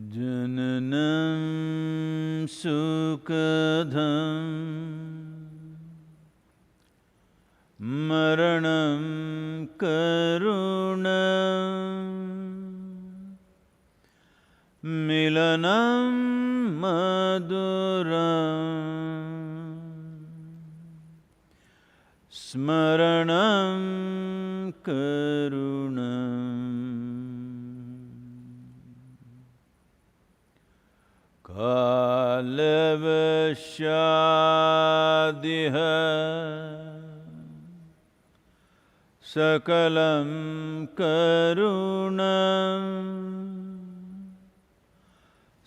Jananam sukadham maranam karunam milanam maduram smaranam karunam kalavashadiha sakalam karunam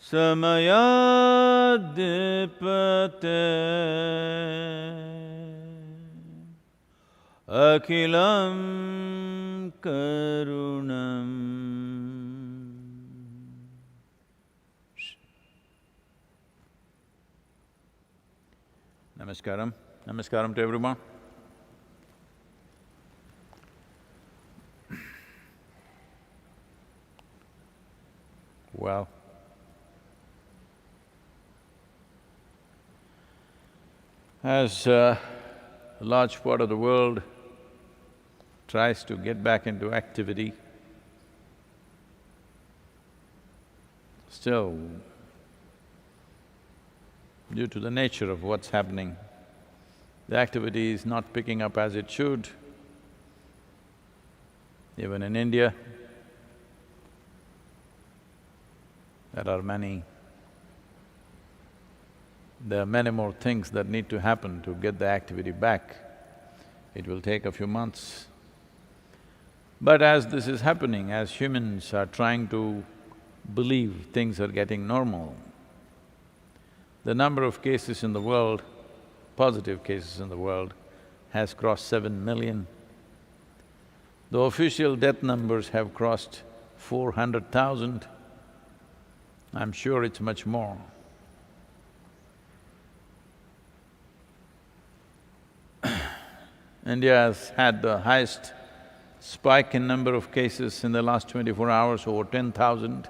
samayadipate akilam karunam. Namaskaram. Namaskaram to everyone. Well, as a large part of the world tries to get back into activity, still, due to the nature of what's happening, the activity is not picking up as it should. Even in India, there are many more things that need to happen to get the activity back. It will take a few months. But as this is happening, as humans are trying to believe things are getting normal, the number of cases in the world, positive cases in the world, has crossed 7 million. The official death numbers have crossed 400,000. I'm sure it's much more. India has had the highest spike in number of cases in the last 24 hours, over 10,000.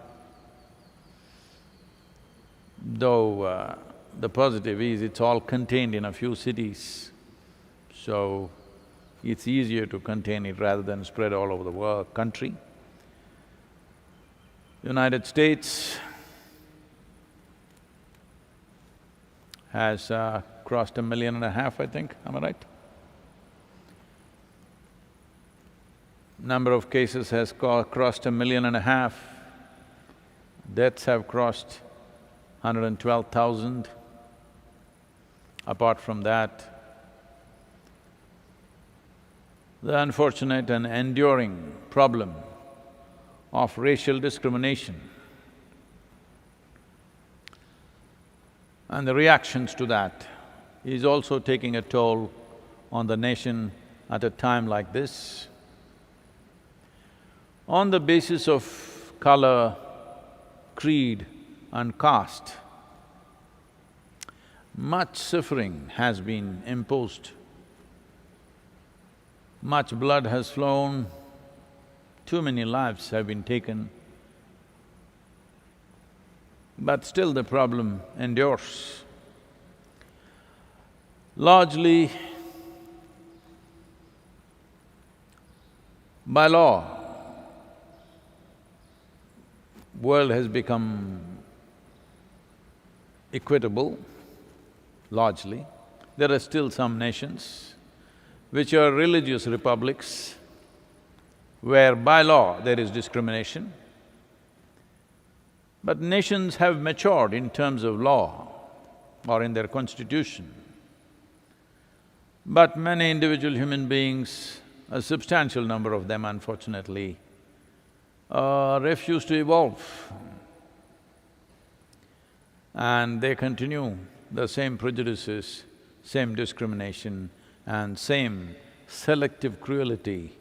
Though the positive is it's all contained in a few cities, so it's easier to contain it rather than spread all over the country. United States has crossed 1.5 million, I think, am I right? Number of cases has crossed 1.5 million. Deaths have crossed 112,000. Apart from that, the unfortunate and enduring problem of racial discrimination and the reactions to that is also taking a toll on the nation at a time like this. On the basis of color, creed and caste, much suffering has been imposed. Much blood has flown, too many lives have been taken, but still the problem endures. Largely, by law, world has become equitable, largely. There are still some nations which are religious republics where by law there is discrimination. But nations have matured in terms of law or in their constitution. But many individual human beings, a substantial number of them unfortunately, refuse to evolve. And they continue the same prejudices, same discrimination and same selective cruelty,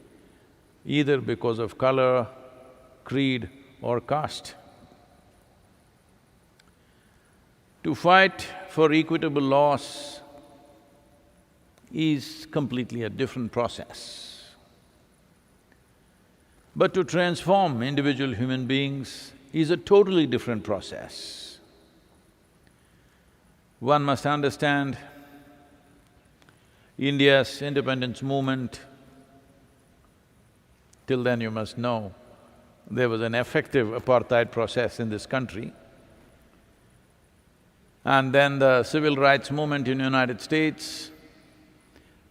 either because of color, creed or caste. To fight for equitable laws is completely a different process. But to transform individual human beings is a totally different process. One must understand India's independence movement. Till then you must know, there was an effective apartheid process in this country. And then the civil rights movement in the United States,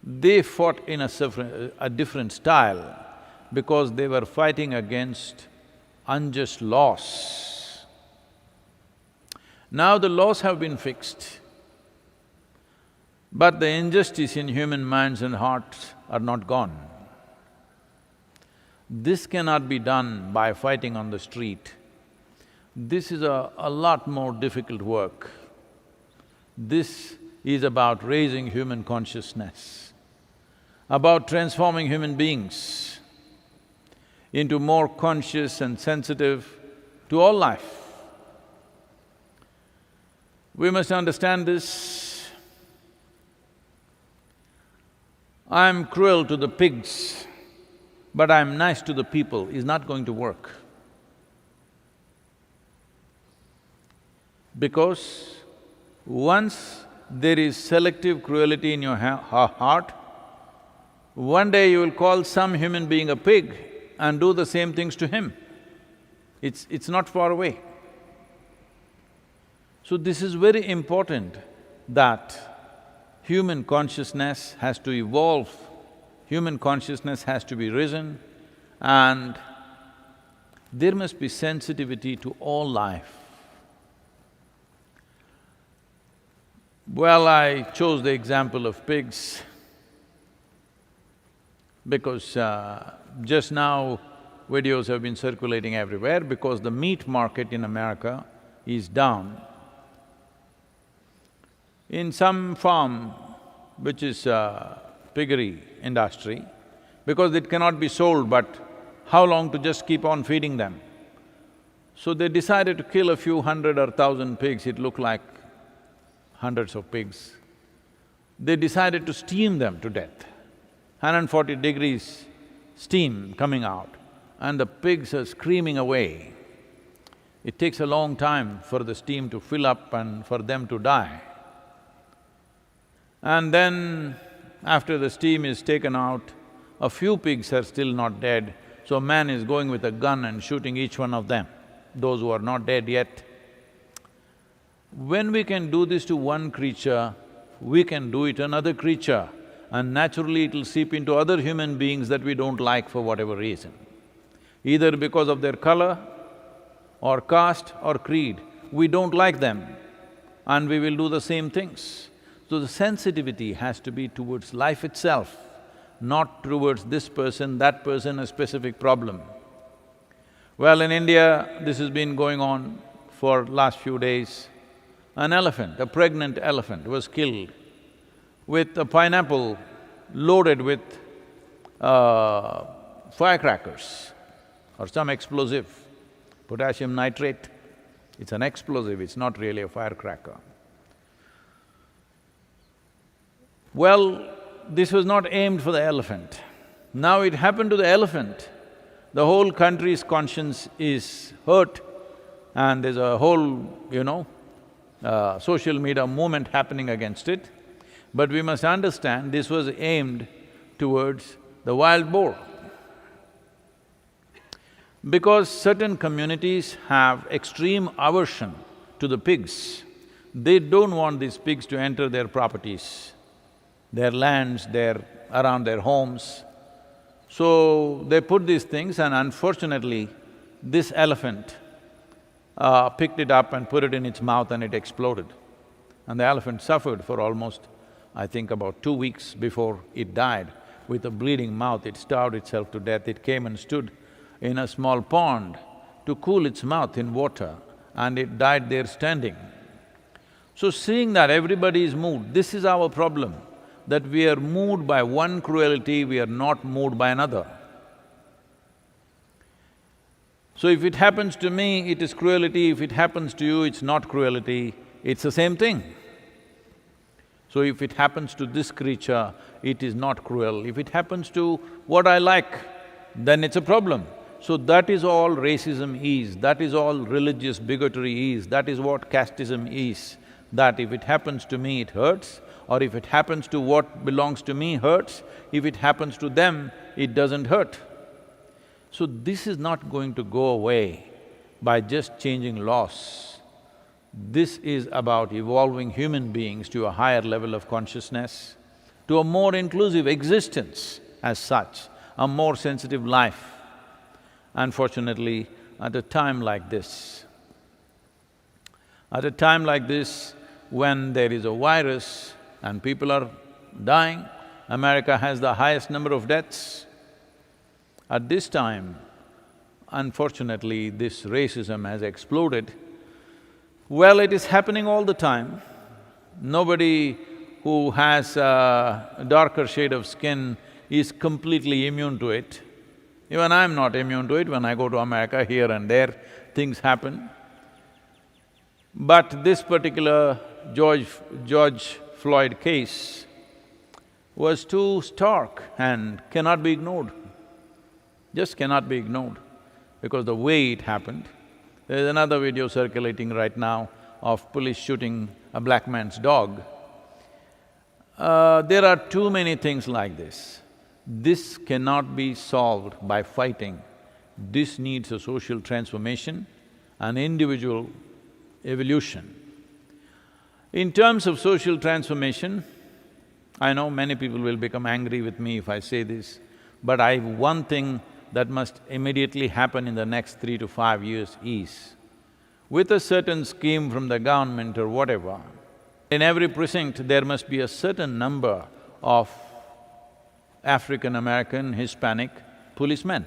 they fought in a different style because they were fighting against unjust laws. Now the laws have been fixed, but the injustice in human minds and hearts are not gone. This cannot be done by fighting on the street. This is a lot more difficult work. This is about raising human consciousness, about transforming human beings into more conscious and sensitive to all life. We must understand this. I'm cruel to the pigs, but I'm nice to the people is not going to work. Because once there is selective cruelty in your heart, one day you will call some human being a pig and do the same things to him. It's not far away. So this is very important that human consciousness has to evolve, human consciousness has to be risen, and there must be sensitivity to all life. Well, I chose the example of pigs because just now videos have been circulating everywhere because the meat market in America is down. In some farm, which is piggery industry, because it cannot be sold, but how long to just keep on feeding them? So they decided to kill a few hundred or thousand pigs, it looked like hundreds of pigs. They decided to steam them to death. 140 degrees steam coming out and the pigs are screaming away. It takes a long time for the steam to fill up and for them to die. And then, after the steam is taken out, a few pigs are still not dead, so man is going with a gun and shooting each one of them, those who are not dead yet. When we can do this to one creature, we can do it to another creature, and naturally it'll seep into other human beings that we don't like for whatever reason. Either because of their color or caste or creed, we don't like them and we will do the same things. So the sensitivity has to be towards life itself, not towards this person, that person, a specific problem. Well, in India, this has been going on for last few days. An elephant, a pregnant elephant, was killed with a pineapple loaded with firecrackers or some explosive, potassium nitrate. It's an explosive, it's not really a firecracker. Well, this was not aimed for the elephant. Now it happened to the elephant. The whole country's conscience is hurt and there's a whole, social media movement happening against it. But we must understand this was aimed towards the wild boar. Because certain communities have extreme aversion to the pigs, they don't want these pigs to enter their properties, their lands, around their homes. So they put these things and unfortunately, this elephant picked it up and put it in its mouth and it exploded. And the elephant suffered for almost, I think about 2 weeks before it died. With a bleeding mouth, it starved itself to death. It came and stood in a small pond to cool its mouth in water and it died there standing. So seeing that everybody is moved, this is our problem, that we are moved by one cruelty, we are not moved by another. So if it happens to me, it is cruelty, if it happens to you, it's not cruelty, it's the same thing. So if it happens to this creature, it is not cruel. If it happens to what I like, then it's a problem. So that is all racism is, that is all religious bigotry is, that is what casteism is. That if it happens to me, it hurts, or if it happens to what belongs to me, hurts. If it happens to them, it doesn't hurt. So this is not going to go away by just changing laws. This is about evolving human beings to a higher level of consciousness, to a more inclusive existence as such, a more sensitive life. Unfortunately, at a time like this, when there is a virus and people are dying, America has the highest number of deaths. At this time, unfortunately, this racism has exploded. Well, it is happening all the time. Nobody who has a darker shade of skin is completely immune to it. Even I'm not immune to it. When I go to America, here and there, things happen. But this particular George Floyd case was too stark and cannot be ignored, just cannot be ignored, because the way it happened. There is another video circulating right now of police shooting a black man's dog. There are too many things like this. This cannot be solved by fighting. This needs a social transformation, an individual evolution. In terms of social transformation, I know many people will become angry with me if I say this, but one thing that must immediately happen in the next 3 to 5 years is, with a certain scheme from the government or whatever, in every precinct there must be a certain number of African-American, Hispanic policemen.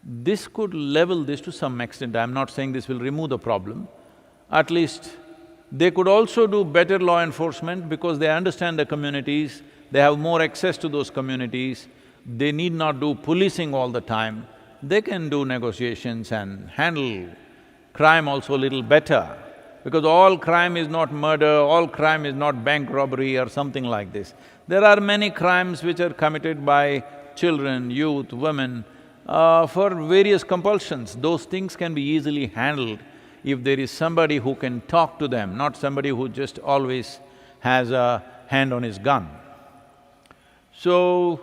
This could level this to some extent. I'm not saying this will remove the problem. At least they could also do better law enforcement because they understand the communities, they have more access to those communities, they need not do policing all the time, they can do negotiations and handle crime also a little better. Because all crime is not murder, all crime is not bank robbery or something like this. There are many crimes which are committed by children, youth, women, for various compulsions. Those things can be easily handled if there is somebody who can talk to them, not somebody who just always has a hand on his gun. So,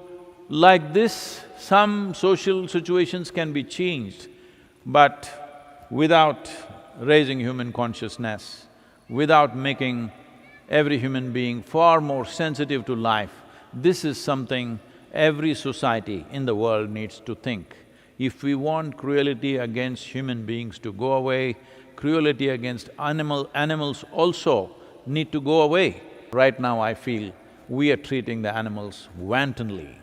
like this, some social situations can be changed, but without raising human consciousness, without making every human being far more sensitive to life, this is something every society in the world needs to think. If we want cruelty against human beings to go away, cruelty against animals also need to go away. Right now I feel we are treating the animals wantonly.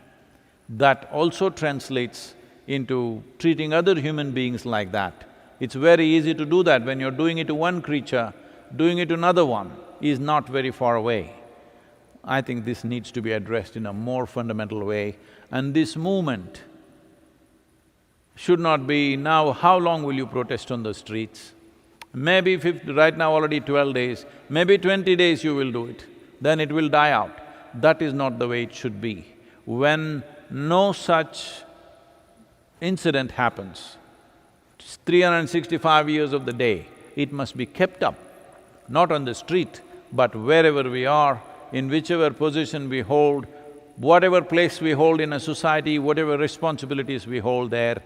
that also translates into treating other human beings like that. It's very easy to do that. When you're doing it to one creature, doing it to another one is not very far away. I think this needs to be addressed in a more fundamental way, and this movement should not be, now how long will you protest on the streets? Maybe right now already 12 days, maybe 20 days you will do it, then it will die out. That is not the way it should be. When no such incident happens, 365 years of the day, it must be kept up, not on the street, but wherever we are, in whichever position we hold, whatever place we hold in a society, whatever responsibilities we hold there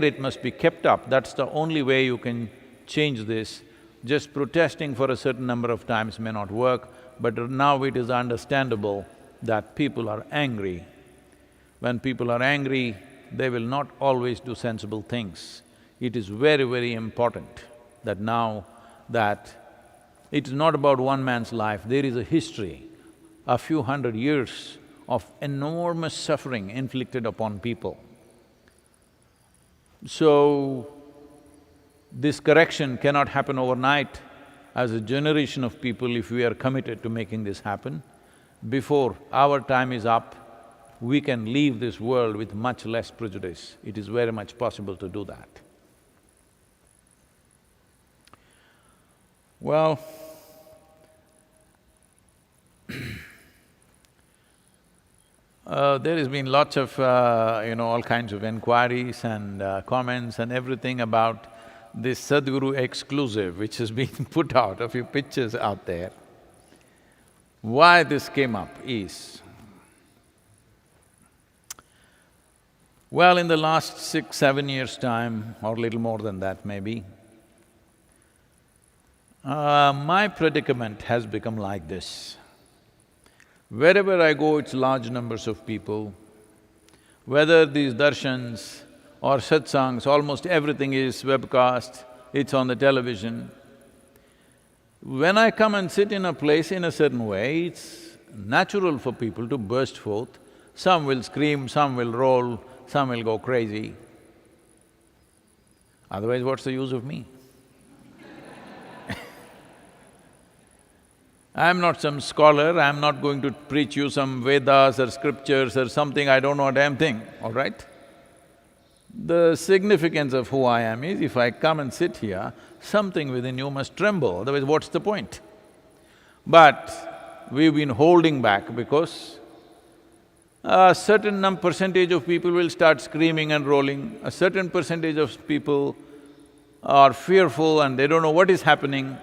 it must be kept up. That's the only way you can change this. Just protesting for a certain number of times may not work, but now it is understandable that people are angry. When people are angry, they will not always do sensible things. It is very, very important that now that it's not about one man's life, there is a history, a few hundred years of enormous suffering inflicted upon people. So, this correction cannot happen overnight. As a generation of people, if we are committed to making this happen, before our time is up, we can leave this world with much less prejudice. It is very much possible to do that. Well, there has been lots of, all kinds of inquiries and comments and everything about this Sadhguru exclusive which has been put out, a few pictures out there. Why this came up is, well, in the last 6-7 years' time, or little more than that maybe, my predicament has become like this. Wherever I go, it's large numbers of people. Whether these darshans or satsangs, almost everything is webcast, it's on the television. When I come and sit in a place in a certain way, it's natural for people to burst forth. Some will scream, some will roll, some will go crazy. Otherwise, what's the use of me? I'm not some scholar, I'm not going to preach you some Vedas or scriptures or something, I don't know a damn thing, all right? The significance of who I am is, if I come and sit here, something within you must tremble, otherwise what's the point? But we've been holding back because a certain percentage of people will start screaming and rolling, a certain percentage of people are fearful and they don't know what is happening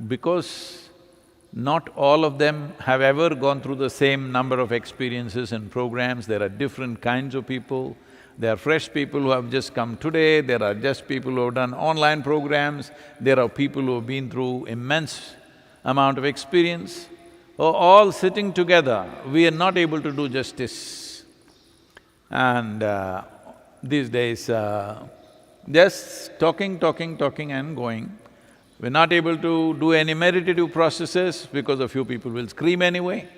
because not all of them have ever gone through the same number of experiences and programs. There are different kinds of people. There are fresh people who have just come today, there are just people who have done online programs, there are people who have been through immense amount of experience. All sitting together, we are not able to do justice. And these days, just talking and going. We're not able to do any meditative processes because a few people will scream anyway.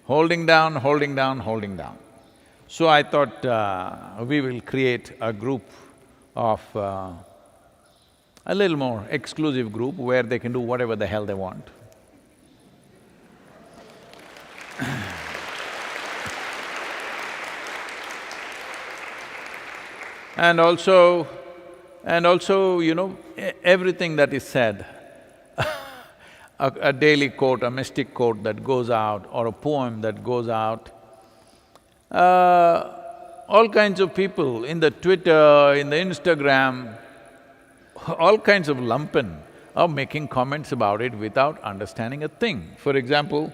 Holding down. So I thought we will create a group of… a little more exclusive group where they can do whatever the hell they want. And also, everything that is said, a daily quote, a mystic quote that goes out or a poem that goes out, all kinds of people in the Twitter, in the Instagram, all kinds of lumpen are making comments about it without understanding a thing. For example,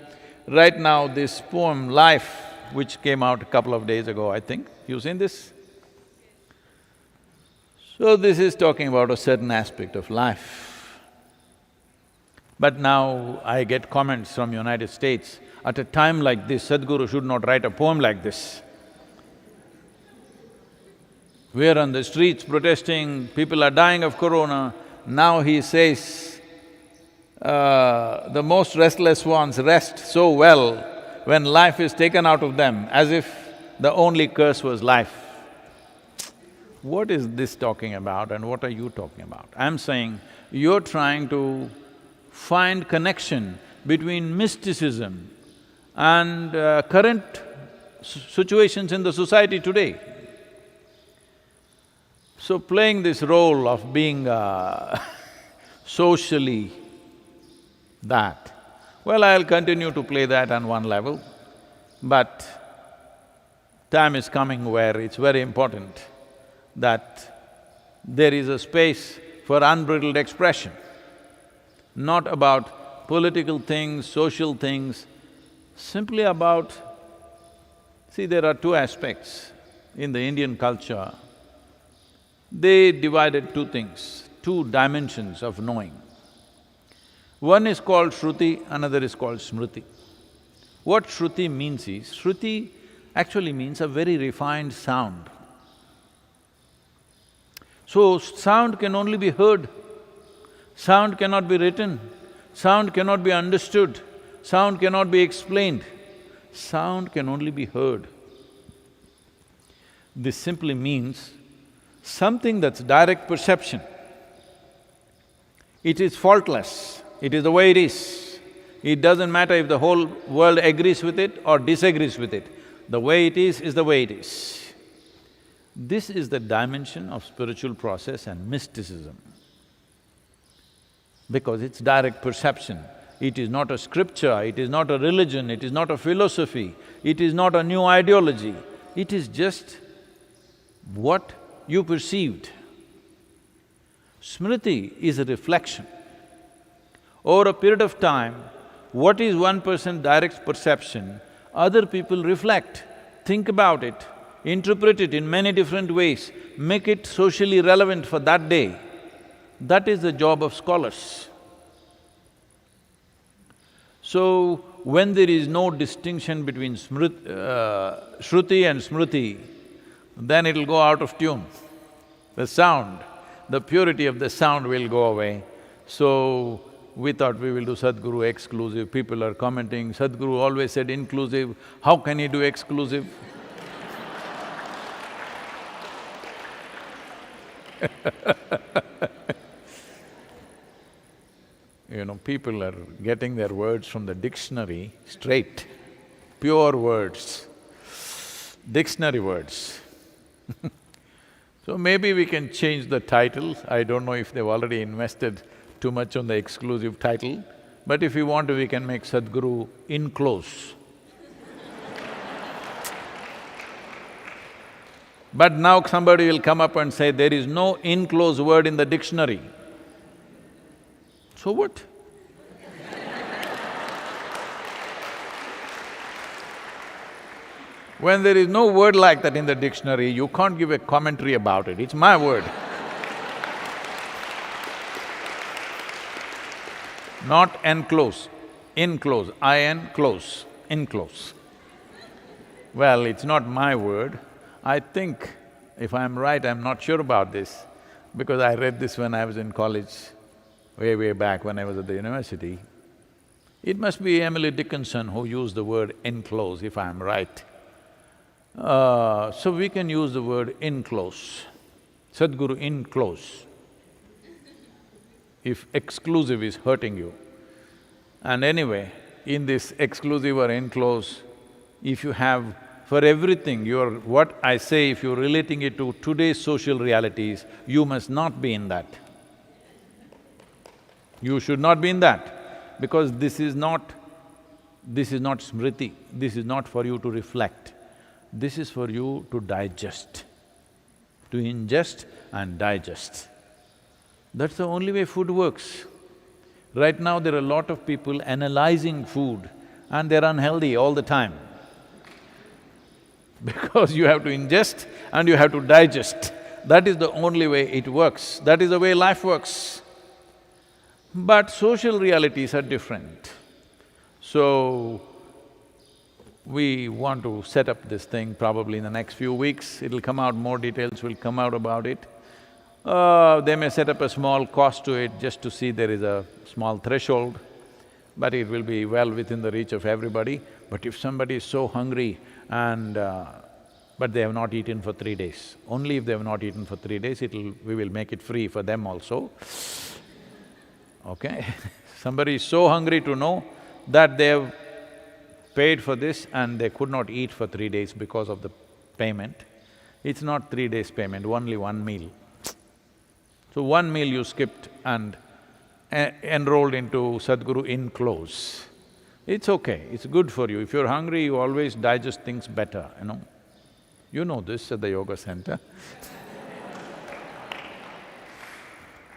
right now this poem, Life, which came out a couple of days ago, I think, you've seen this? So this is talking about a certain aspect of life. But now I get comments from United States, at a time like this, Sadhguru should not write a poem like this. We're on the streets protesting, people are dying of corona, now he says, the most restless ones rest so well when life is taken out of them, as if the only curse was life. What is this talking about and what are you talking about? I'm saying you're trying to find connection between mysticism and current situations in the society today. So playing this role of being socially that, well, I'll continue to play that on one level, but time is coming where it's very important that there is a space for unbridled expression, not about political things, social things, simply about… See, there are two aspects in the Indian culture. They divided two things, two dimensions of knowing. One is called Shruti, another is called Smriti. What Shruti means is, Shruti actually means a very refined sound. So, sound can only be heard, sound cannot be written, sound cannot be understood, sound cannot be explained, sound can only be heard. This simply means something that's direct perception. It is faultless, it is the way it is. It doesn't matter if the whole world agrees with it or disagrees with it. The way it is the way it is. This is the dimension of spiritual process and mysticism. Because it's direct perception. It is not a scripture, it is not a religion, it is not a philosophy, it is not a new ideology. It is just what you perceived. Smriti is a reflection. Over a period of time, what is one person's direct perception, other people reflect, think about it, interpret it in many different ways, make it socially relevant for that day. That is the job of scholars. So, when there is no distinction between Shruti and Smriti, then it'll go out of tune. The sound, the purity of the sound will go away. So, we thought we will do Sadhguru exclusive. People are commenting, Sadhguru always said inclusive, how can he do exclusive? You know, people are getting their words from the dictionary straight, pure words, dictionary words. So maybe we can change the title. I don't know if they've already invested too much on the exclusive title, but if we want to, we can make Sadhguru in close. But now somebody will come up and say, there is no in close word in the dictionary. So what? When there is no word like that in the dictionary, you can't give a commentary about it, it's my word. Not enclose, inclose, I-N close, enclose. Well, it's not my word. I think, if I'm right, I'm not sure about this, because I read this when I was in college, way back when I was at the university. It must be Emily Dickinson who used the word enclose, if I'm right. So we can use the word enclose, Sadhguru enclose, if exclusive is hurting you. And anyway, in this exclusive or enclose, if you have… for everything, what I say, if you're relating it to today's social realities, you must not be in that. You should not be in that, because this is not smriti, this is not for you to reflect, this is for you to digest, to ingest and digest. That's the only way food works. Right now there are a lot of people analyzing food and they're unhealthy all the time. Because you have to ingest and you have to digest. That is the only way it works, that is the way life works. But social realities are different. So, we want to set up this thing probably in the next few weeks, it'll come out, more details will come out about it. They may set up a small cost to it just to see there is a small threshold, but it will be well within the reach of everybody. But if somebody is so hungry and but they have not eaten for 3 days. Only if they have not eaten for 3 days, we will make it free for them also, okay? Somebody is so hungry to know that they have paid for this and they could not eat for 3 days because of the payment. It's not 3 days payment, only one meal. So one meal you skipped and enrolled into Sadhguru in close. It's okay, it's good for you. If you're hungry, you always digest things better, you know. You know this at the yoga center.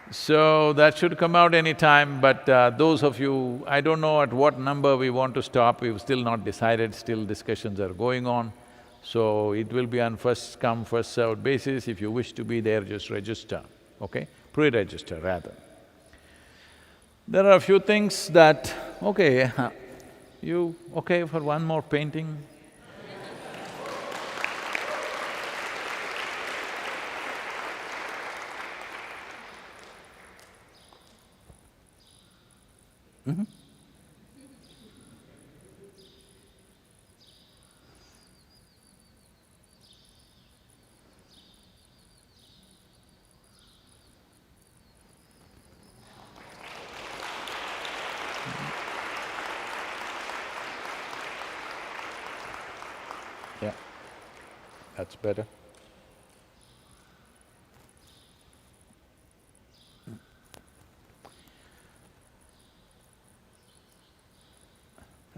So that should come out any time, but those of you… I don't know at what number we want to stop, we've still not decided, still discussions are going on. So it will be on first come, first served basis. If you wish to be there, just register, okay? Pre-register rather. There are a few things that… okay, you okay for one more painting? Mm-hmm. Yeah, that's better.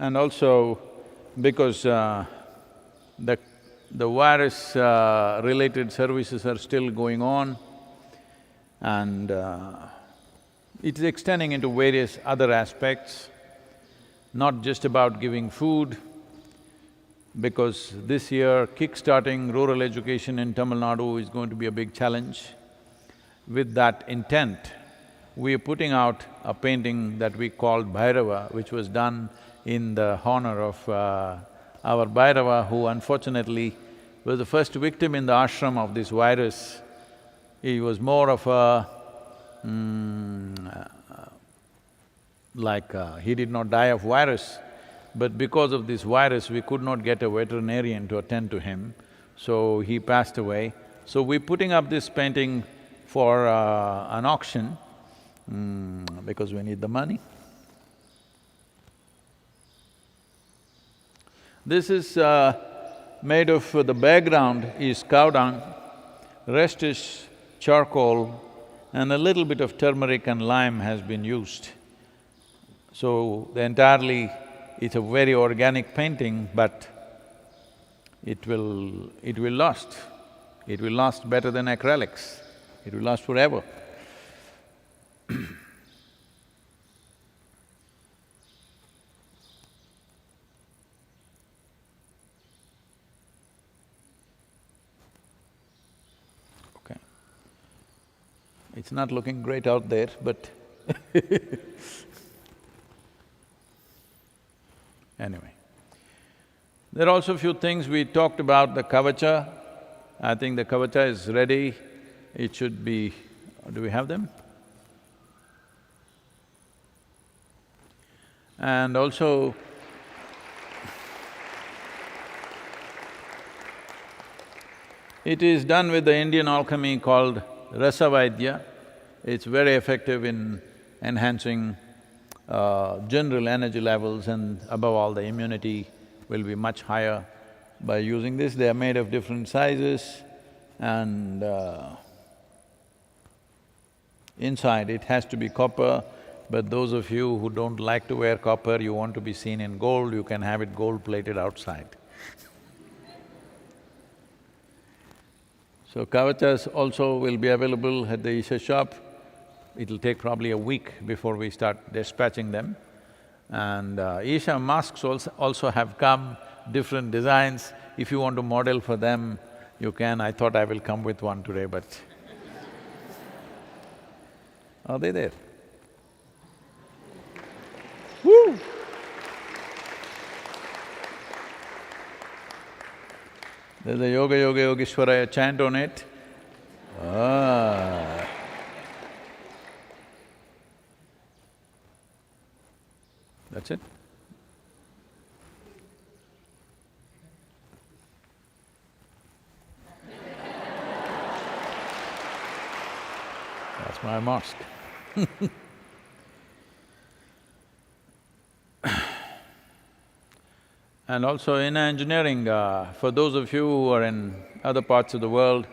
And also, because the virus related services are still going on and it's extending into various other aspects, not just about giving food, because this year kick-starting rural education in Tamil Nadu is going to be a big challenge. With that intent, we are putting out a painting that we called Bhairava, which was done in the honor of our Bhairava, who unfortunately was the first victim in the ashram of this virus. He was more of a… he did not die of virus, but because of this virus, we could not get a veterinarian to attend to him, so he passed away. So we're putting up this painting for an auction, because we need the money. This is made of… the background is cow dung, rest is charcoal, and a little bit of turmeric and lime has been used. So entirely, it's a very organic painting, but it will last. It will last better than acrylics. It will last forever. Okay. It's not looking great out there, but anyway. There are also a few things we talked about, the kavacha. I think the kavacha is ready. It should be… do we have them? And also, it is done with the Indian alchemy called Rasavaidya. It's very effective in enhancing general energy levels, and above all, the immunity will be much higher by using this. They are made of different sizes and inside it has to be copper, but those of you who don't like to wear copper, you want to be seen in gold, you can have it gold-plated outside. So kavachas also will be available at the Isha shop. It'll take probably a week before we start dispatching them. And Isha masks also have come, different designs. If you want to model for them, you can. I thought I will come with one today, but are they there? Woo! There's a Yoga Yoga Yogeshwaraya chant on it. Ah. That's it. my mosque. And also inner engineering, for those of you who are in other parts of the world,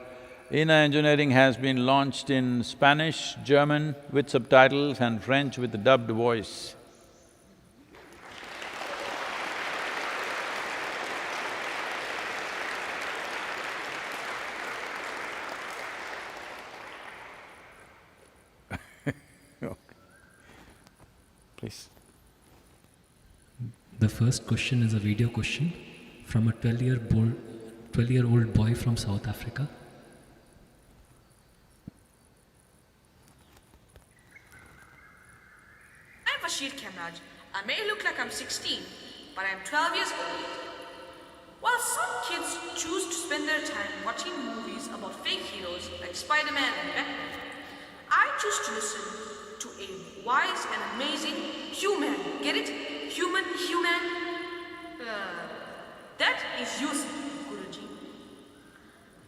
inner engineering has been launched in Spanish, German with subtitles and French with dubbed voice. Please. The first question is a video question from a 12-year-old boy from South Africa. I'm Bashir Kamraj. I may look like I'm 16, but I'm 12 years old. While some kids choose to spend their time watching movies about fake heroes like Spider-Man and Batman, I choose to listen to a wise and amazing human. Get it? Human. That is you, Guruji.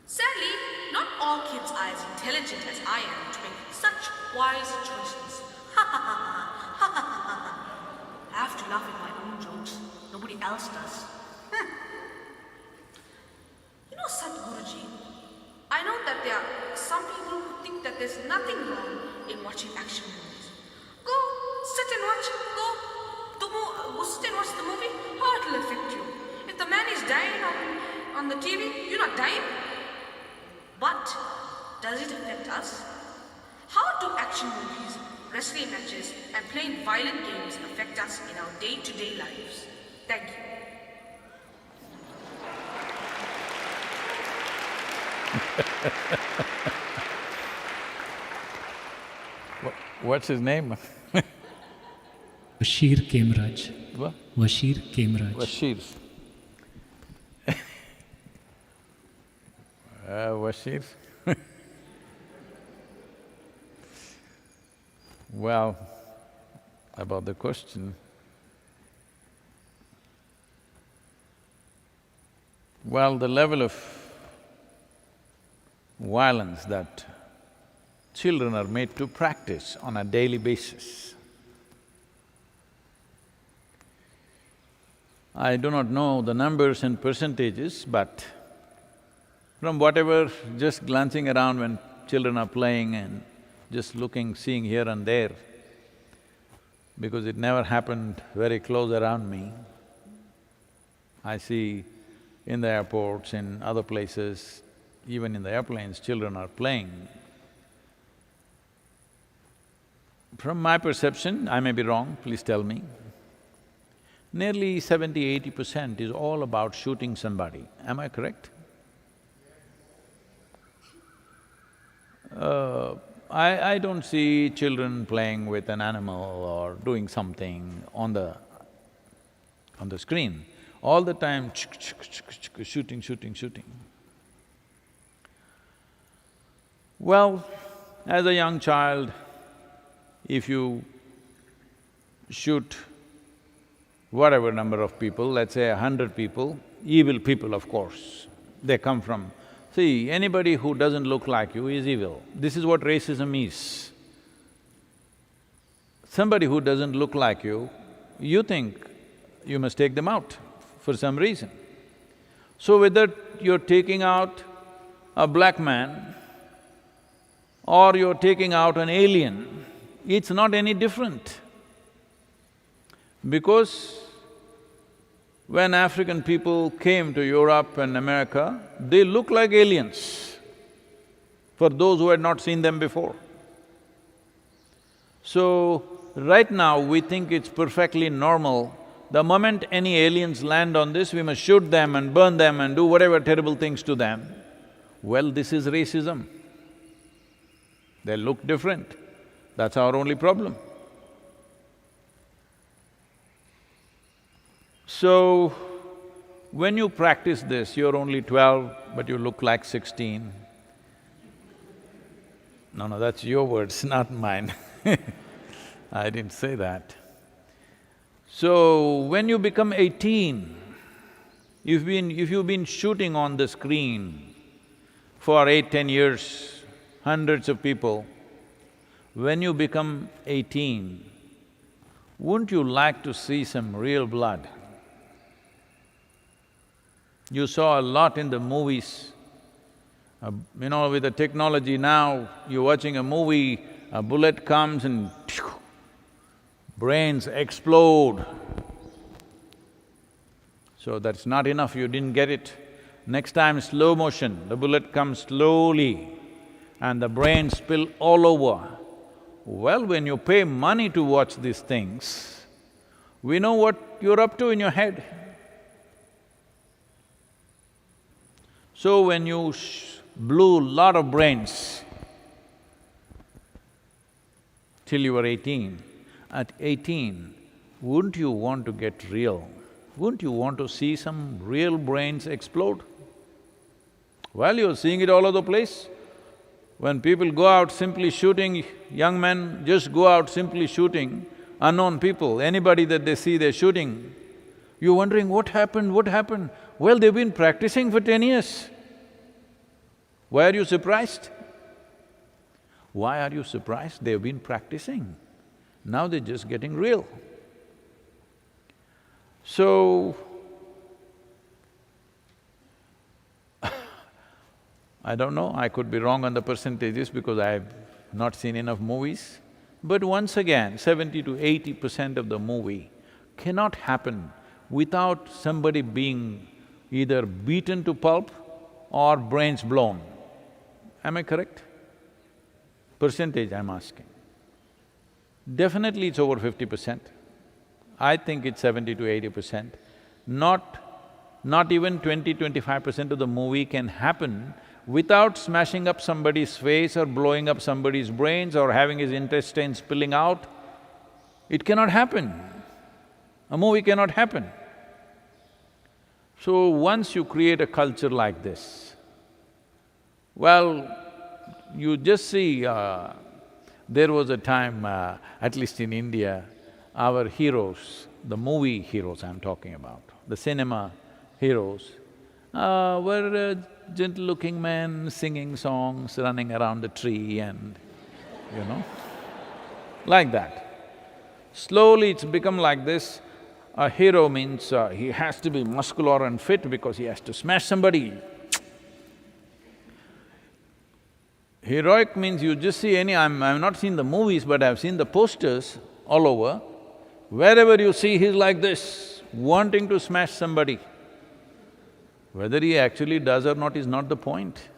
Sadly, not all kids are as intelligent as I am to make such wise choices. I have to laugh at my own jokes. Nobody else does. You know, Sadhguruji, I know that there are some people who think that there's nothing wrong in watching action movies. Go sit and watch. Go sit and watch the movie. How it will affect you? If the man is dying on the TV, you're not dying. But does it affect us? How do action movies, wrestling matches, and playing violent games affect us in our day-to-day lives? Thank you. What's his name? Bashir Kamraj. What? Bashir Kamraj. Bashir. Bashir. Well, about the question, well, the level of violence that children are made to practice on a daily basis, I do not know the numbers and percentages, but from whatever, just glancing around when children are playing and just looking, seeing here and there, because it never happened very close around me. I see in the airports, in other places, even in the airplanes, children are playing. From my perception, I may be wrong, please tell me, nearly 70–80% is all about shooting somebody. Am I correct? I don't see children playing with an animal or doing something on the screen. All the time, shooting. Well, as a young child, if you shoot whatever number of people, let's say 100 people, evil people of course, they come from… See, anybody who doesn't look like you is evil. This is what racism is. Somebody who doesn't look like you think you must take them out for some reason. So whether you're taking out a black man or you're taking out an alien, it's not any different. Because when African people came to Europe and America, they look like aliens for those who had not seen them before. So, right now we think it's perfectly normal. The moment any aliens land on this, we must shoot them and burn them and do whatever terrible things to them. Well, this is racism. They look different. That's our only problem. So, when you practice this, you're only 12, but you look like 16. No, that's your words, not mine. I didn't say that. So, when you become 18, if you've been shooting on the screen for 8–10 years, hundreds of people, When you become 18, wouldn't you like to see some real blood? You saw a lot in the movies. With the technology now, you're watching a movie, a bullet comes and brains explode. So that's not enough, you didn't get it. Next time, slow motion, the bullet comes slowly and the brains spill all over. Well, when you pay money to watch these things, we know what you're up to in your head. So when you blew a lot of brains till you were 18, at 18, wouldn't you want to get real? Wouldn't you want to see some real brains explode? Well, you're seeing it all over the place. When people go out simply shooting, young men just go out simply shooting unknown people, anybody that they see, they're shooting. You're wondering, what happened, what happened? Well, they've been practicing for 10 years. Why are you surprised? Why are you surprised? They've been practicing. Now they're just getting real. So, I don't know, I could be wrong on the percentages because I've not seen enough movies. But once again, 70 to 80% of the movie cannot happen without somebody being either beaten to pulp or brains blown. Am I correct? Percentage I'm asking. Definitely it's over 50%. I think it's 70 to 80%. Not even 20-25% of the movie can happen without smashing up somebody's face or blowing up somebody's brains or having his intestines spilling out. It cannot happen. A movie cannot happen. So once you create a culture like this, well, you just see, there was a time, at least in India, our heroes, the movie heroes I'm talking about, the cinema heroes, were gentle-looking men singing songs, running around the tree and, like that. Slowly it's become like this. A hero means he has to be muscular and fit because he has to smash somebody. Heroic means you just see I've not seen the movies, but I've seen the posters all over. Wherever you see, he's like this, wanting to smash somebody. Whether he actually does or not is not the point.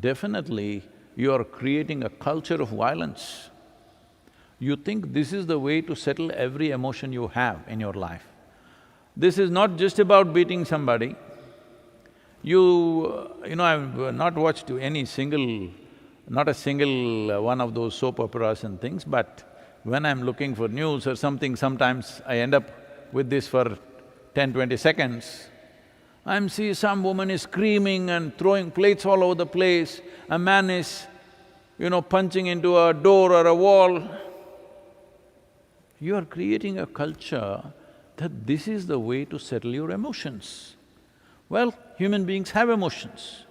Definitely, you are creating a culture of violence. You think this is the way to settle every emotion you have in your life. This is not just about beating somebody. I've not watched not a single one of those soap operas and things, but when I'm looking for news or something, sometimes I end up with this for 10-20 seconds. I'm see some woman is screaming and throwing plates all over the place, a man is, punching into a door or a wall. You are creating a culture that this is the way to settle your emotions. Well, human beings have emotions,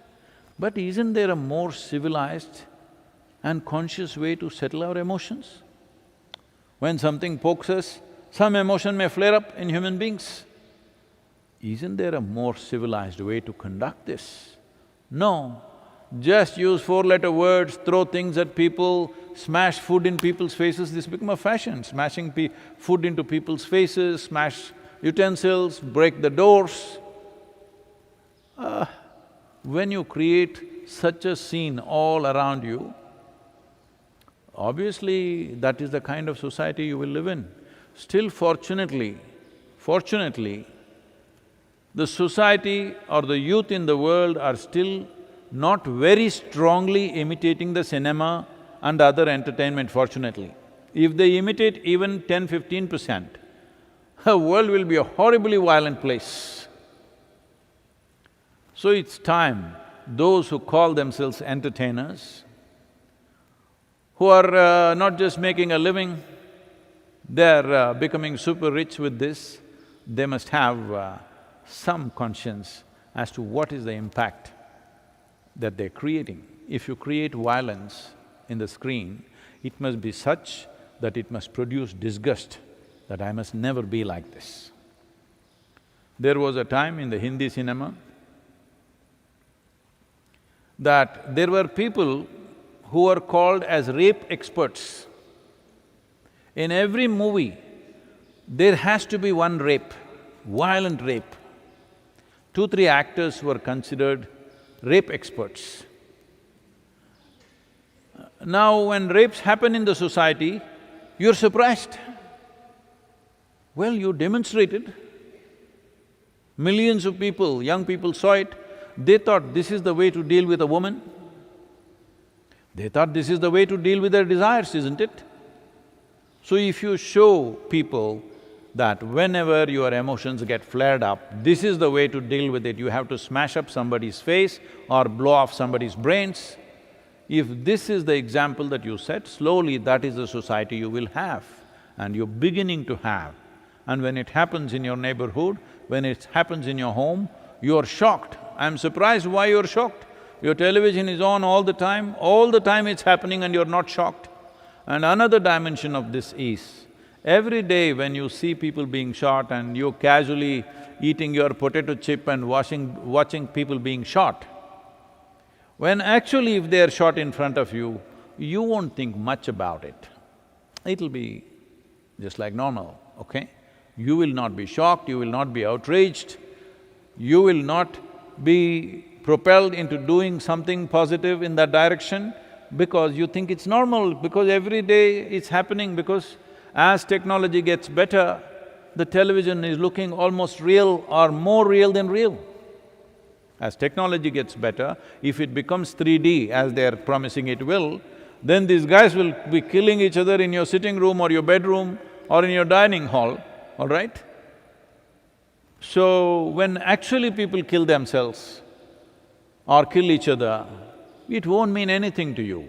but isn't there a more civilized and conscious way to settle our emotions? When something pokes us, some emotion may flare up in human beings. Isn't there a more civilized way to conduct this? No, just use four-letter words, throw things at people, smash food in people's faces, this become a fashion, smashing food into people's faces, smash utensils, break the doors. When you create such a scene all around you, obviously that is the kind of society you will live in. Still fortunately, the society or the youth in the world are still not very strongly imitating the cinema and other entertainment, fortunately. If they imitate even 10-15%, the world will be a horribly violent place. So it's time, those who call themselves entertainers, who are not just making a living, they're becoming super rich with this, they must have some conscience as to what is the impact that they're creating. If you create violence in the screen, it must be such that it must produce disgust, that I must never be like this. There was a time in the Hindi cinema that there were people who were called as rape experts. In every movie, there has to be one rape, violent rape. 2-3 actors were considered rape experts. Now when rapes happen in the society, you're surprised. Well, you demonstrated. Millions of people, young people saw it. They thought this is the way to deal with a woman. They thought this is the way to deal with their desires, isn't it? So if you show people that whenever your emotions get flared up, this is the way to deal with it, you have to smash up somebody's face or blow off somebody's brains. If this is the example that you set, slowly that is the society you will have and you're beginning to have. And when it happens in your neighborhood, when it happens in your home, you're shocked. I'm surprised why you're shocked. Your television is on all the time it's happening and you're not shocked. And another dimension of this is, every day when you see people being shot and you're casually eating your potato chip and watching people being shot, when actually if they're shot in front of you, you won't think much about it. It'll be just like normal, okay? You will not be shocked, you will not be outraged, you will not be propelled into doing something positive in that direction because you think it's normal, because every day it's happening, because as technology gets better, the television is looking almost real or more real than real. As technology gets better, if it becomes 3D as they're promising it will, then these guys will be killing each other in your sitting room or your bedroom or in your dining hall, all right? So, when actually people kill themselves or kill each other, it won't mean anything to you.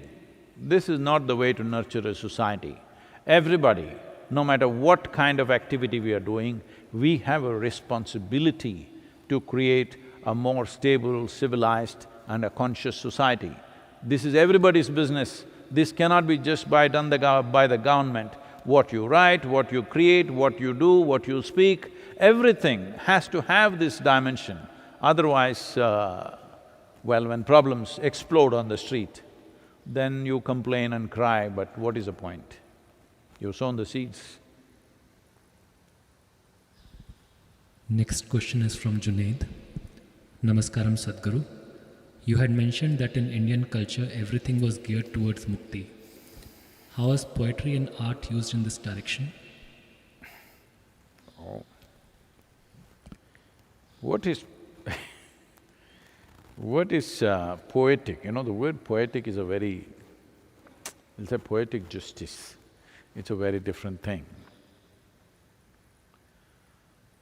This is not the way to nurture a society. Everybody, no matter what kind of activity we are doing, we have a responsibility to create a more stable, civilized and a conscious society. This is everybody's business. This cannot be just by the government. What you write, what you create, what you do, what you speak, everything has to have this dimension. Otherwise, well, when problems explode on the street, then you complain and cry, but what is the point? You've sown the seeds. Next question is from Junaid. Namaskaram Sadhguru. You had mentioned that in Indian culture everything was geared towards mukti. How is poetry and art used in this direction? Oh. What is what is poetic? You know, the word poetic is a very… it's a poetic justice. It's a very different thing.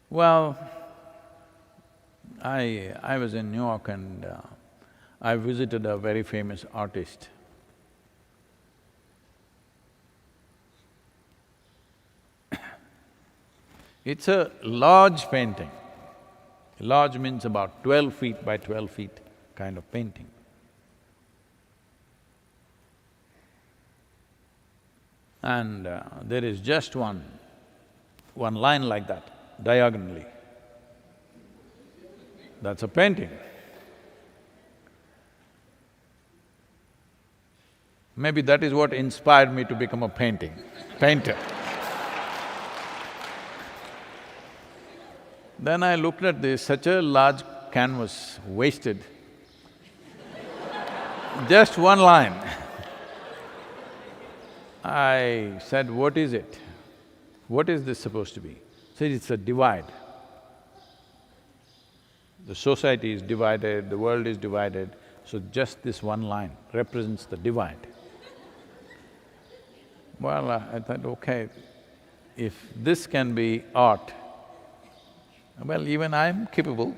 Well, I was in New York and I visited a very famous artist. It's a large painting. Large means about 12 feet by 12 feet kind of painting. And there is just one line like that, diagonally. That's a painting. Maybe that is what inspired me to become a painter. Then I looked at this, such a large canvas, wasted. Just one line. I said, what is it? What is this supposed to be? He said, it's a divide. The society is divided, the world is divided, so just this one line represents the divide. Well, I thought, okay, if this can be art, well, even I'm capable.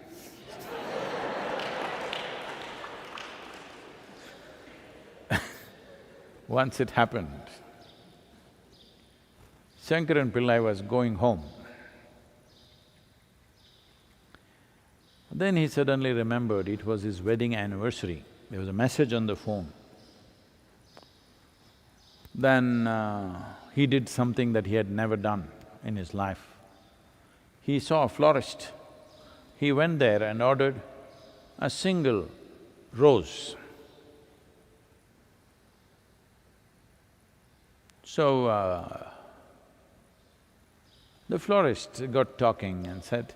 Once it happened, Shankaran Pillai was going home. Then he suddenly remembered it was his wedding anniversary. There was a message on the phone. Then he did something that he had never done in his life. He saw a florist. He went there and ordered a single rose. So, the florist got talking and said,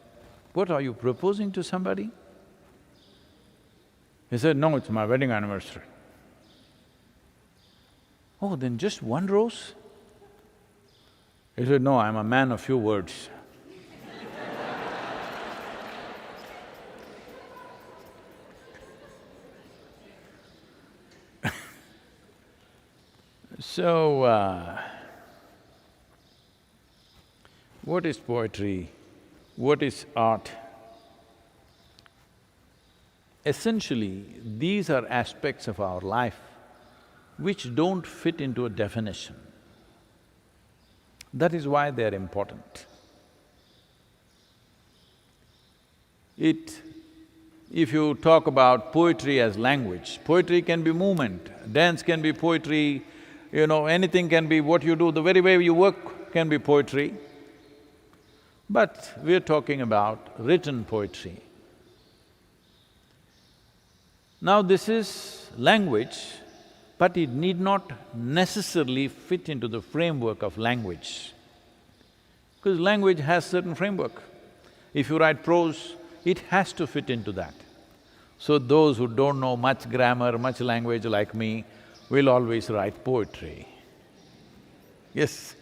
"What, are you proposing to somebody?" He said, "No, it's my wedding anniversary." "Oh, then just one rose?" He said, "No, I'm a man of few words." So, what is poetry? What is art? Essentially, these are aspects of our life which don't fit into a definition. That is why they're important. If you talk about poetry as language, poetry can be movement, dance can be poetry, anything can be what you do, the very way you work can be poetry. But we're talking about written poetry. Now this is language, but it need not necessarily fit into the framework of language, because language has certain framework. If you write prose, it has to fit into that. So those who don't know much grammar, much language like me, will always write poetry. Yes,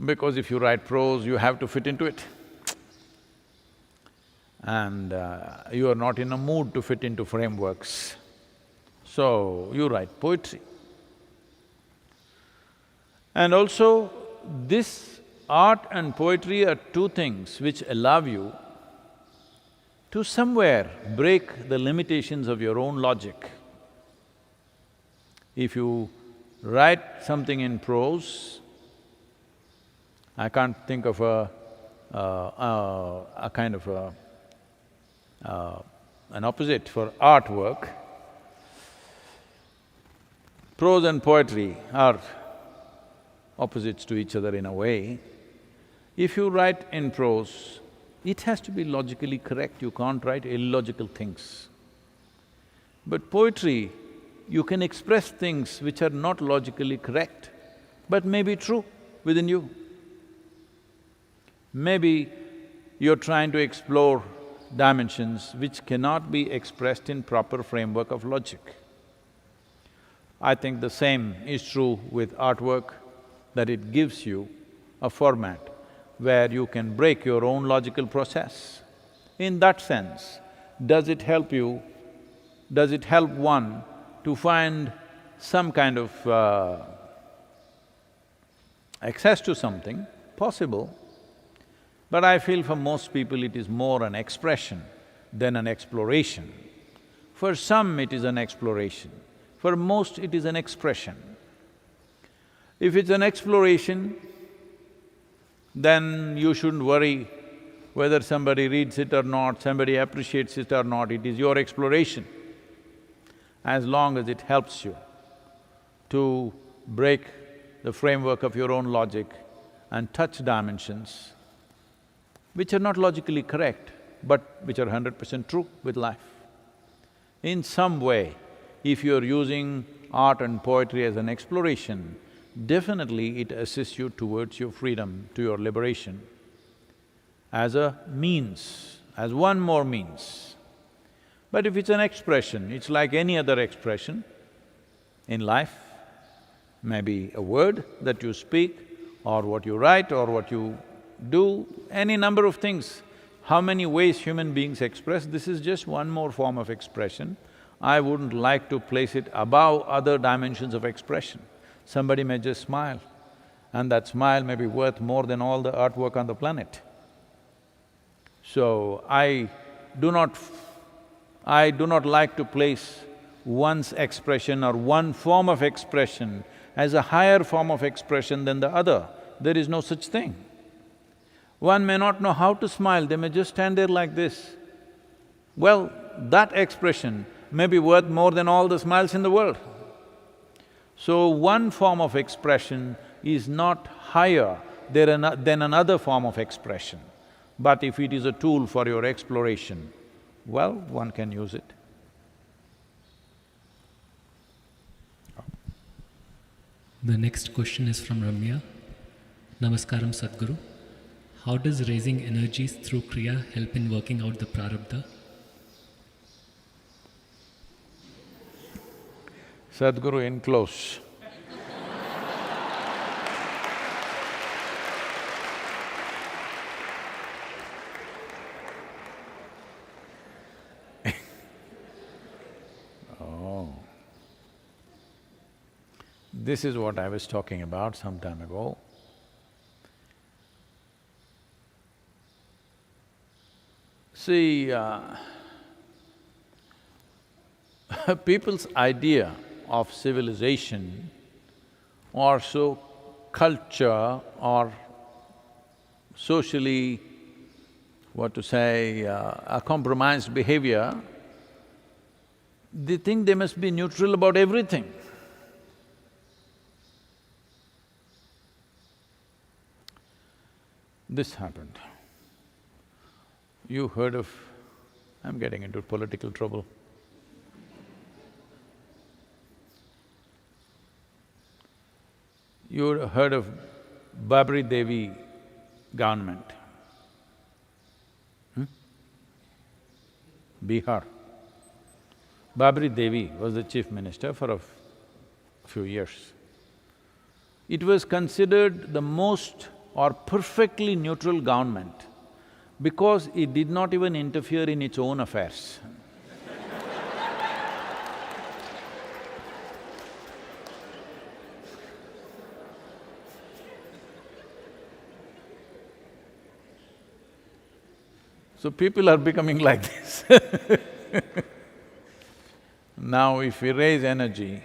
because if you write prose, you have to fit into it. And you are not in a mood to fit into frameworks, so you write poetry. And also, this art and poetry are two things which allow you to somewhere break the limitations of your own logic. If you write something in prose, I can't think of a kind of an opposite for artwork. Prose and poetry are opposites to each other in a way. If you write in prose, it has to be logically correct, you can't write illogical things. But poetry, you can express things which are not logically correct, but may be true within you. Maybe you're trying to explore dimensions which cannot be expressed in proper framework of logic. I think the same is true with artwork, that it gives you a format where you can break your own logical process. In that sense, does it help you, does it help one to find some kind of access to something? Possible. But I feel for most people it is more an expression than an exploration. For some it is an exploration, for most it is an expression. If it's an exploration, then you shouldn't worry whether somebody reads it or not, somebody appreciates it or not, it is your exploration. As long as it helps you to break the framework of your own logic and touch dimensions which are not logically correct, but which are 100% true with life. In some way, if you're using art and poetry as an exploration, definitely it assists you towards your freedom, to your liberation, as a means, as one more means. But if it's an expression, it's like any other expression in life, maybe a word that you speak, or what you write, or what you do, any number of things. How many ways human beings express, this is just one more form of expression. I wouldn't like to place it above other dimensions of expression. Somebody may just smile, and that smile may be worth more than all the artwork on the planet. So, I do not like to place one's expression or one form of expression as a higher form of expression than the other. There is no such thing. One may not know how to smile, they may just stand there like this. Well, that expression may be worth more than all the smiles in the world. So one form of expression is not higher than another form of expression. But if it is a tool for your exploration, well, one can use it. The next question is from Ramya. Namaskaram Sadhguru. How does raising energies through Kriya help in working out the prarabdha? Sadhguru in close. Oh. This is what I was talking about some time ago. See, people's idea of civilization or so culture or socially, what to say, a compromised behavior, they think they must be neutral about everything. This happened. You heard of… I'm getting into political trouble. You heard of Babri Devi government? Bihar. Babri Devi was the chief minister for a few years. It was considered the most or perfectly neutral government because it did not even interfere in its own affairs. So people are becoming like this. Now if we raise energy,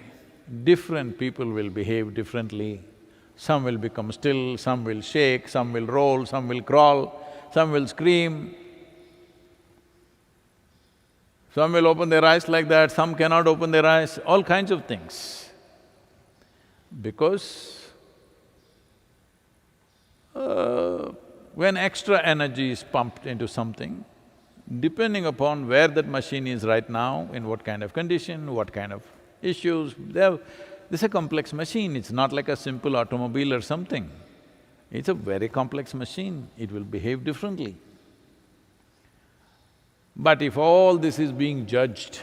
different people will behave differently. Some will become still, some will shake, some will roll, some will crawl, some will scream. Some will open their eyes like that, some cannot open their eyes, all kinds of things. Because when extra energy is pumped into something, depending upon where that machine is right now, in what kind of condition, what kind of issues, this is a complex machine, it's not like a simple automobile or something. It's a very complex machine, it will behave differently. But if all this is being judged,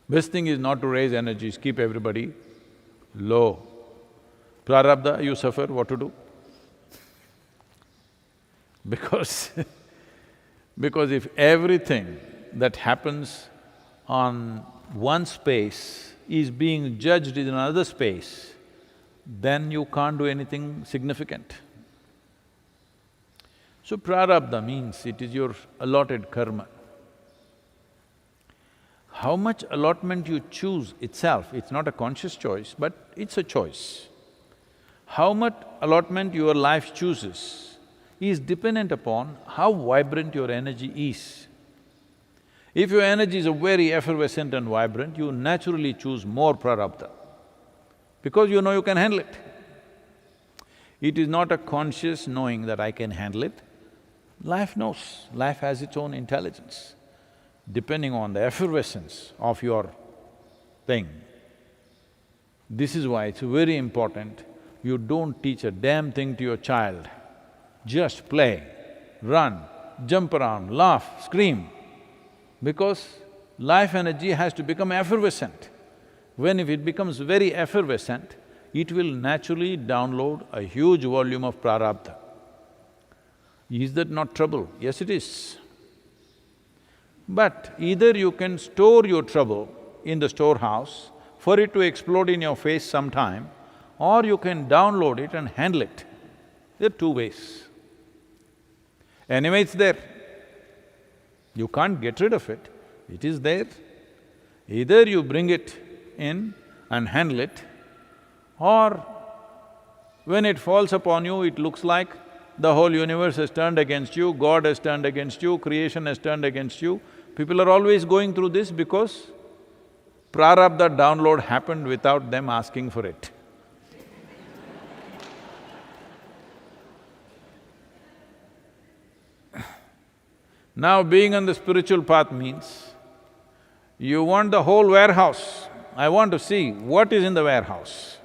best thing is not to raise energies, keep everybody low. Prarabdha, you suffer, what to do? Because if everything that happens on one space is being judged in another space, then you can't do anything significant. So prarabdha means it is your allotted karma. How much allotment you choose itself, it's not a conscious choice, but it's a choice. How much allotment your life chooses is dependent upon how vibrant your energy is. If your energy is very effervescent and vibrant, you naturally choose more prarabdha, because you know you can handle it. It is not a conscious knowing that I can handle it. Life knows, life has its own intelligence, depending on the effervescence of your thing. This is why it's very important, you don't teach a damn thing to your child. Just play, run, jump around, laugh, scream, because life energy has to become effervescent. When if it becomes very effervescent, it will naturally download a huge volume of prarabdha. Is that not trouble? Yes, it is. But either you can store your trouble in the storehouse for it to explode in your face sometime, or you can download it and handle it. There are two ways. Anyway, it's there. You can't get rid of it, it is there. Either you bring it in and handle it, or when it falls upon you, it looks like the whole universe has turned against you, God has turned against you, creation has turned against you. People are always going through this because Prarabdha download happened without them asking for it. Now, being on the spiritual path means, you want the whole warehouse. I want to see what is in the warehouse.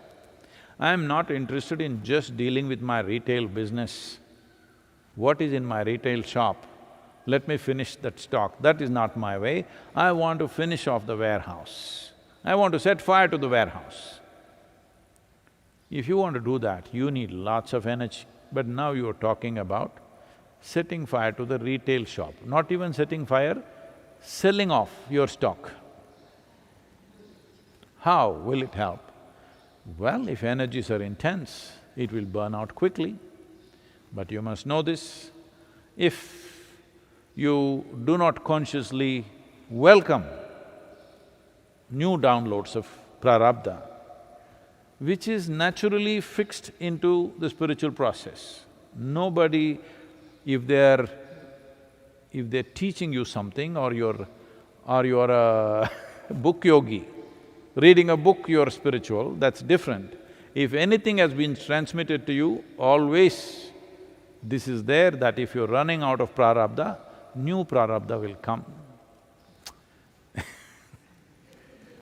I am not interested in just dealing with my retail business. What is in my retail shop? Let me finish that stock. That is not my way. I want to finish off the warehouse. I want to set fire to the warehouse. If you want to do that, you need lots of energy. But now you are talking about setting fire to the retail shop, not even setting fire, selling off your stock. How will it help? Well, if energies are intense, it will burn out quickly. But you must know this, if you do not consciously welcome new downloads of prarabdha, which is naturally fixed into the spiritual process. Nobody, if they're teaching you something or you're a book yogi, reading a book you're spiritual, that's different. If anything has been transmitted to you, always this is there that if you're running out of prarabdha, new prarabdha will come.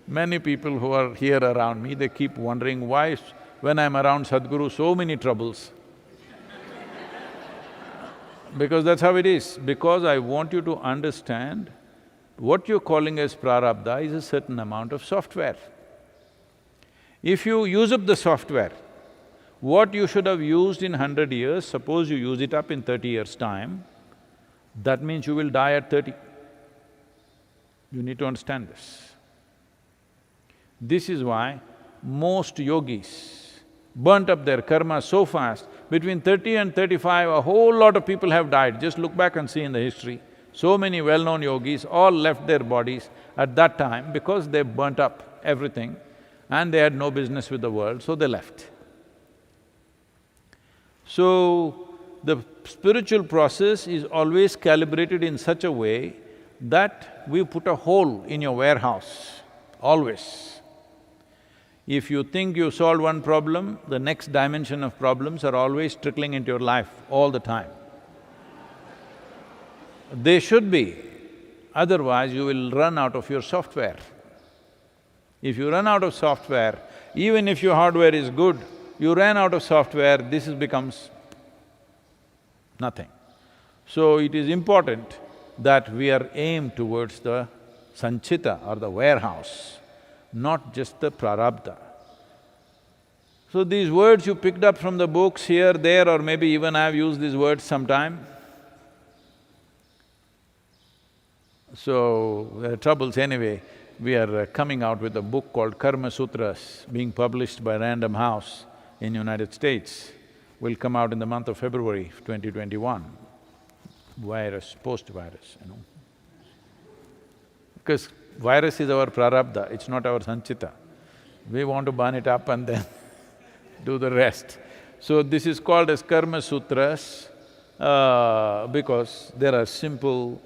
Many people who are here around me, they keep wondering why when I'm around Sadhguru, so many troubles. Because that's how it is. Because I want you to understand, what you're calling as prarabdha is a certain amount of software. If you use up the software, what you should have used in 100 years, suppose you use it up in 30 years' time, that means you will die at 30. You need to understand this. This is why most yogis burnt up their karma so fast. Between 30 and 35, a whole lot of people have died. Just look back and see in the history. So many well-known yogis all left their bodies at that time because they burnt up everything and they had no business with the world, so they left. So, the spiritual process is always calibrated in such a way that we put a hole in your warehouse, always. If you think you solved one problem, the next dimension of problems are always trickling into your life all the time. They should be, otherwise you will run out of your software. If you run out of software, even if your hardware is good, you ran out of software, this becomes nothing. So it is important that we are aimed towards the sanchita or the warehouse, not just the prarabdha. So these words you picked up from the books here, there, or maybe even I've used these words sometime. So, there are troubles anyway. We are coming out with a book called Karma Sutras, being published by Random House in United States. Will come out in the month of February 2021. Virus, post-virus, you know. Because virus is our prarabdha, it's not our sanchita. We want to burn it up and then do the rest. So this is called as Karma Sutras because there are simple,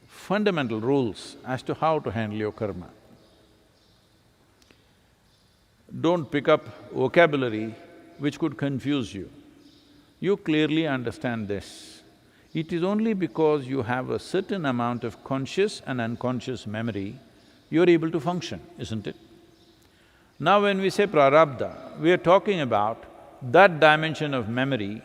fundamental rules as to how to handle your karma. Don't pick up vocabulary which could confuse you. You clearly understand this. It is only because you have a certain amount of conscious and unconscious memory, you're able to function, isn't it? Now when we say prarabdha, we are talking about that dimension of memory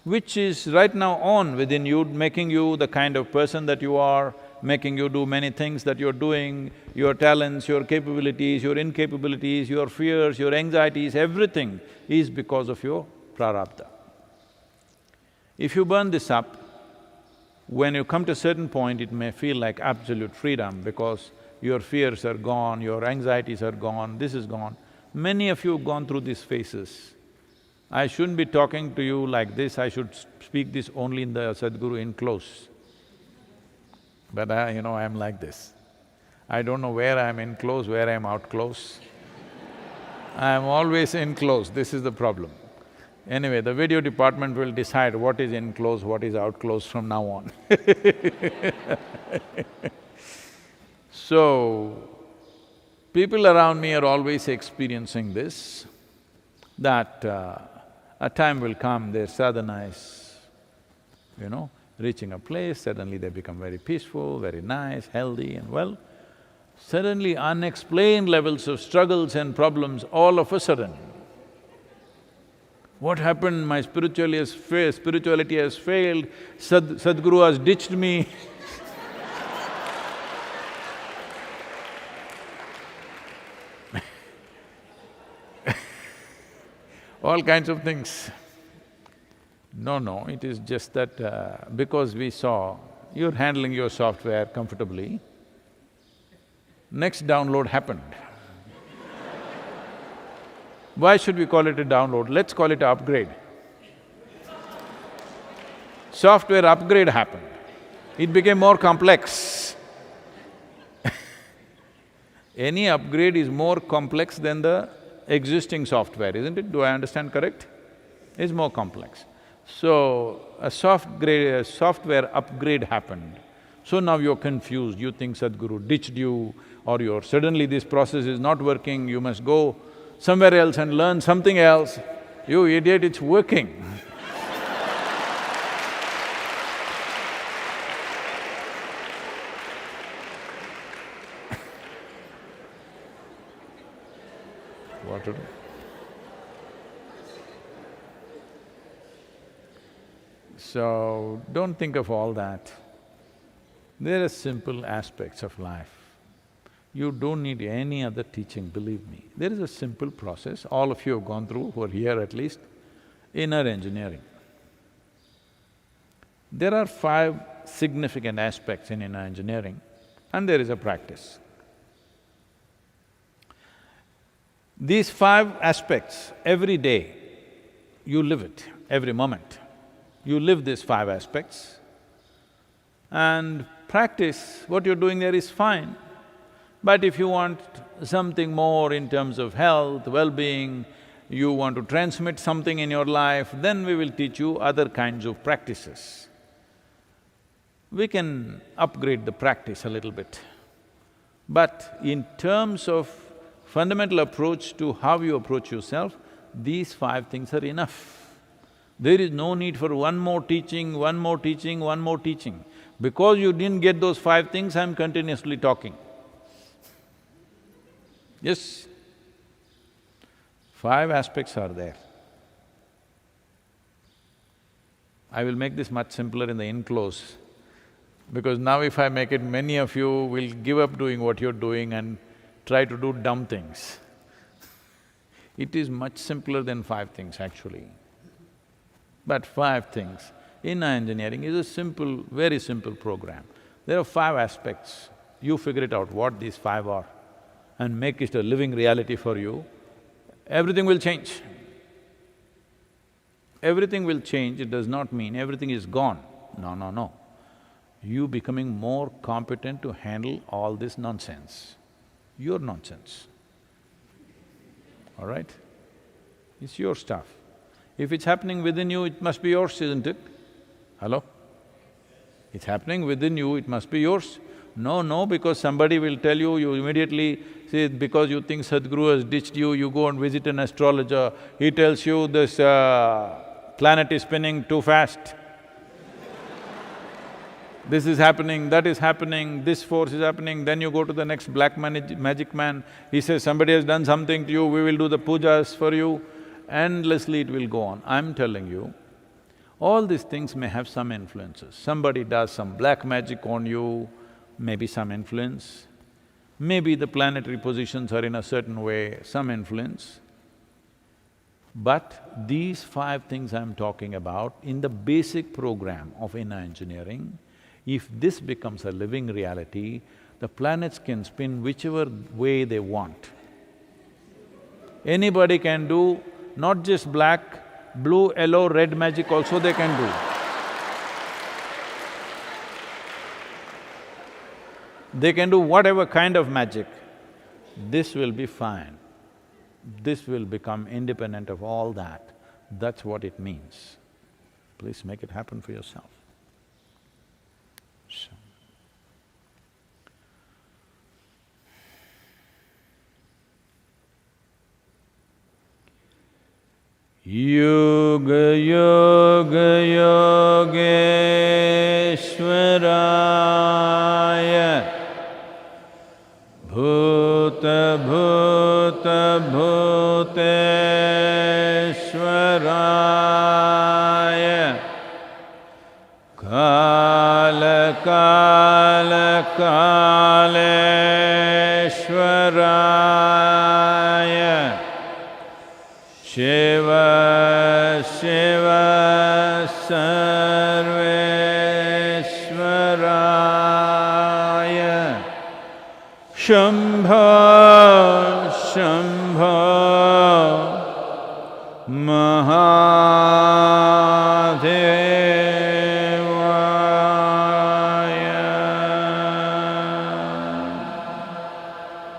which is right now on within you, making you the kind of person that you are, making you do many things that you're doing, your talents, your capabilities, your incapabilities, your fears, your anxieties, everything is because of your prarabdha. If you burn this up, when you come to a certain point, it may feel like absolute freedom because your fears are gone, your anxieties are gone, this is gone. Many of you have gone through these phases. I shouldn't be talking to you like this, I should speak this only in the Sadhguru in close. But I'm like this. I don't know where I'm in close, where I'm out close. I'm always in close, this is the problem. Anyway, the video department will decide what is in close, what is out close from now on. So, People around me are always experiencing this, that a time will come, their sadhana is, reaching a place, suddenly they become very peaceful, very nice, healthy and well. Suddenly unexplained levels of struggles and problems all of a sudden. What happened? My spirituality has failed, Sadhguru has ditched me. All kinds of things. No, it is just that because we saw you're handling your software comfortably, next download happened. Why should we call it a download? Let's call it an upgrade. Software upgrade happened. It became more complex. Any upgrade is more complex than the existing software, isn't it? Do I understand correct? It's more complex. So, a software upgrade happened. So now you're confused, you think Sadhguru ditched you, or suddenly this process is not working, you must go somewhere else and learn something else. You idiot, it's working. What to do? So, don't think of all that. There are simple aspects of life. You don't need any other teaching, believe me. There is a simple process, all of you have gone through, who are here at least, inner engineering. There are 5 significant aspects in inner engineering, and there is a practice. These 5 aspects, every day, you live it, every moment. You live these 5 aspects, and practice, what you're doing there is fine. But if you want something more in terms of health, well-being, you want to transmit something in your life, then we will teach you other kinds of practices. We can upgrade the practice a little bit. But in terms of fundamental approach to how you approach yourself, these 5 things are enough. There is no need for one more teaching, one more teaching, one more teaching. Because you didn't get those 5 things, I'm continuously talking. Yes, 5 aspects are there. I will make this much simpler in the enclose, because now if I make it, many of you will give up doing what you're doing and try to do dumb things. It is much simpler than 5 things actually. But 5 things. Inner engineering is a simple, very simple program. There are 5 aspects. You figure it out what these 5 are and make it a living reality for you, everything will change. Everything will change, it does not mean everything is gone. No. You becoming more competent to handle all this nonsense. Your nonsense, all right? It's your stuff. If it's happening within you, it must be yours, isn't it? Hello? It's happening within you, it must be yours. No, because somebody will tell you, you immediately say, because you think Sadhguru has ditched you, you go and visit an astrologer, he tells you this planet is spinning too fast. This is happening, that is happening, this force is happening, then you go to the next black magic man, he says, somebody has done something to you, we will do the pujas for you, endlessly it will go on. I'm telling you, all these things may have some influences. Somebody does some black magic on you, maybe some influence. Maybe the planetary positions are in a certain way, some influence. But these 5 things I'm talking about, in the basic program of inner engineering, if this becomes a living reality, the planets can spin whichever way they want. Anybody can do not just black, blue, yellow, red magic also they can do. They can do whatever kind of magic. This will be fine. This will become independent of all that. That's what it means. Please make it happen for yourself. So. Yoga Yoga Yogeshwaraya Bhuta Bhuta Bhuteshwaraya Kala Kala Kaleshwaraya Shiva Shiva Sarveshwaraya Shambho Shambho Maha